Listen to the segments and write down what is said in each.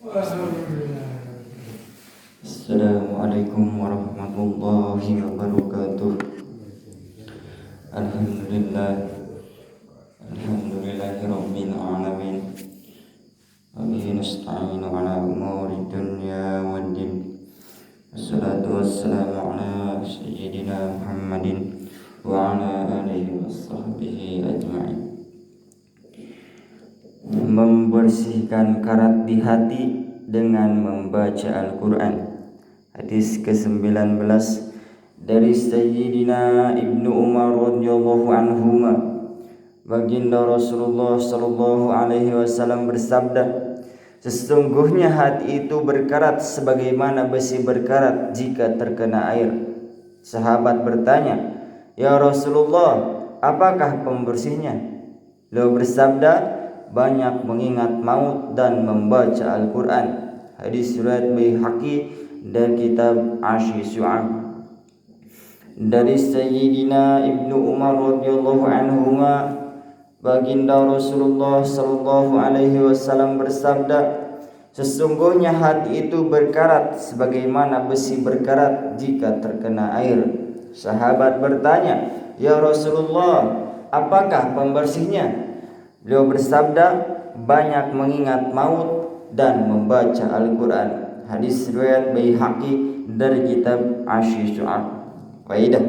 Assalamualaikum warahmatullahi wabarakatuh. Alhamdulillahirabbil alamin. Wa bihi nasta'inu ala umuri dunya waddin. Wassalatu wassalamu ala sayyidina Muhammadin wa ala alihi washabbihi ajma'in. Membersihkan karat di hati dengan membaca Al-Quran. Hadis ke-19 dari Sayyidina Ibnu Umar radhiyallahu anhuma. Baginda Rasulullah sallallahu alaihi wasallam bersabda, sesungguhnya hati itu berkarat sebagaimana besi berkarat jika terkena air. Sahabat bertanya, "Ya Rasulullah, apakah pembersihnya?" Beliau bersabda, banyak mengingat maut dan membaca Al-Quran. Hadis riwayat Baihaqi dari kitab Asy Syu'ab. Dari Sayyidina Ibnu Umar radhiyallahu anhuma, baginda Rasulullah sallallahu alaihi wasallam bersabda, sesungguhnya hati itu berkarat sebagaimana besi berkarat jika terkena air. Sahabat bertanya, "Ya Rasulullah, apakah pembersihnya?" Beliau bersabda, banyak mengingat maut dan membaca Al-Quran. Hadis riwayat Baihaqi dari kitab Asy Syu'ab. Faidah: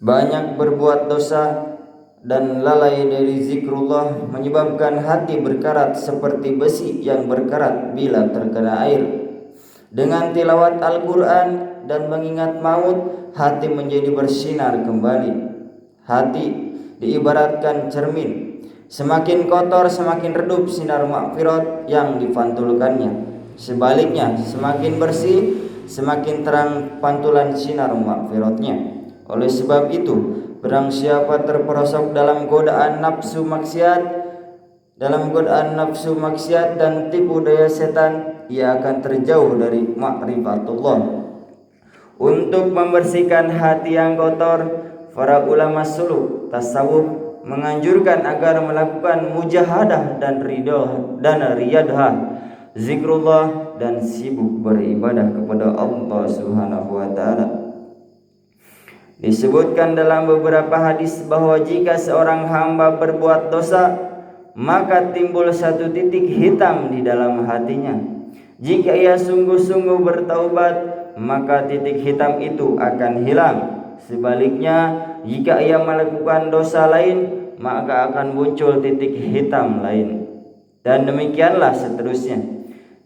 banyak berbuat dosa dan lalai dari zikrullah menyebabkan hati berkarat seperti besi yang berkarat bila terkena air. Dengan tilawat Al-Quran dan mengingat maut, hati menjadi bersinar kembali. Hati diibaratkan cermin. Semakin kotor semakin redup sinar makfirat yang dipantulkannya. Sebaliknya, semakin bersih semakin terang pantulan sinar makfiratnya. Oleh sebab itu, barang siapa terperosok dalam godaan nafsu maksiat dan tipu daya setan, ia akan terjauh dari ma'rifatullah. Untuk membersihkan hati yang kotor, para ulama suluk tasawuf menganjurkan agar melakukan mujahadah dan riyadhah, zikrullah dan sibuk beribadah kepada Allah Subhanahu wa taala. Disebutkan dalam beberapa hadis bahwa jika seorang hamba berbuat dosa, maka timbul satu titik hitam di dalam hatinya. Jika ia sungguh-sungguh bertaubat, maka titik hitam itu akan hilang. Sebaliknya, jika ia melakukan dosa lain, maka akan muncul titik hitam lain. Dan demikianlah seterusnya.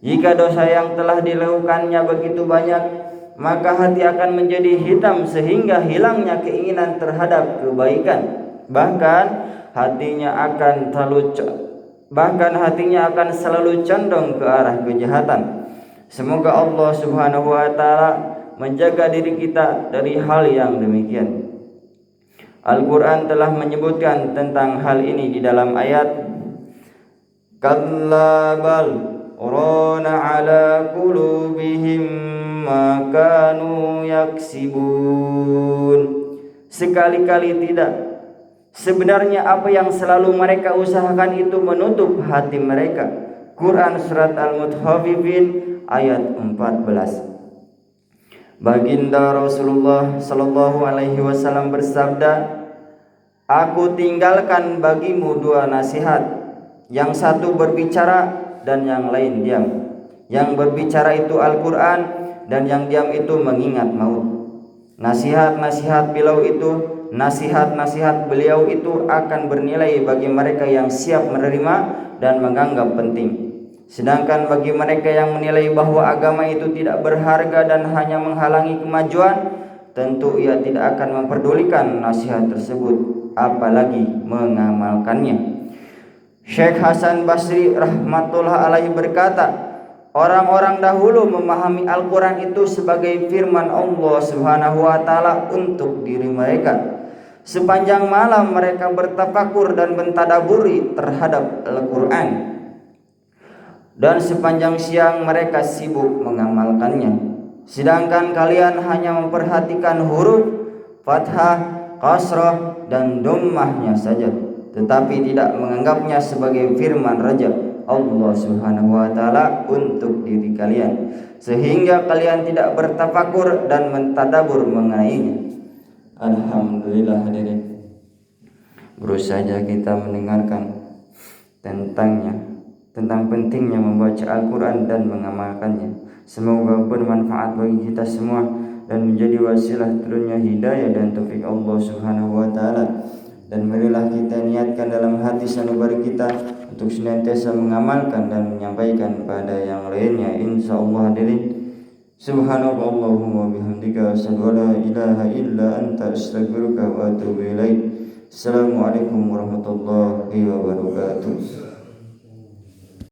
Jika dosa yang telah dilakukannya begitu banyak, maka hati akan menjadi hitam sehingga hilangnya keinginan terhadap kebaikan. Bahkan hatinya akan selalu condong ke arah kejahatan. Semoga Allah Subhanahu wa taala menjaga diri kita dari hal yang demikian. Al-Quran telah menyebutkan tentang hal ini di dalam ayat, Kalla bal rana ala qulubihim ma kanu yaksibun. Sekali-kali tidak. Sebenarnya apa yang selalu mereka usahakan itu menutup hati mereka. Quran surat Al-Mutaffifin ayat 14. Baginda Rasulullah sallallahu alaihi wasallam bersabda, "Aku tinggalkan bagimu dua nasihat. Yang satu berbicara dan yang lain diam. Yang berbicara itu Al-Quran dan yang diam itu mengingat maut." Nasihat-nasihat beliau itu akan bernilai bagi mereka yang siap menerima dan menganggap penting. Sedangkan bagi mereka yang menilai bahwa agama itu tidak berharga dan hanya menghalangi kemajuan, tentu ia tidak akan memperdulikan nasihat tersebut, apalagi mengamalkannya. Syekh Hasan Basri rahmatullah alaihi berkata, orang-orang dahulu memahami Al-Quran itu sebagai firman Allah Subhanahu wa taala untuk diri mereka. Sepanjang malam mereka bertafakur dan mentadaburi terhadap Al-Quran, dan sepanjang siang mereka sibuk mengamalkannya. Sedangkan kalian hanya memperhatikan huruf, fathah, kasrah, dan dhammahnya saja, tetapi tidak menganggapnya sebagai firman Raja Allah Subhanahu wa taala untuk diri kalian, sehingga kalian tidak bertafakur dan mentadabur mengenainya. Alhamdulillah hadirin, baru saja kita mendengarkan tentang pentingnya membaca Al-Quran dan mengamalkannya. Semoga bermanfaat bagi kita semua dan menjadi wasilah turunnya hidayah dan taufik Allah Subhanahu wa taala. Dan marilah kita niatkan dalam hati sanubari kita untuk senantiasa mengamalkan dan menyampaikan pada yang lainnya, insyaallah hadirin. Subhanallahumma bihamdika asyhadu an la ilaha illa anta astaghfiruka wa atubu ilaik. Assalamualaikum warahmatullahi wabarakatuh.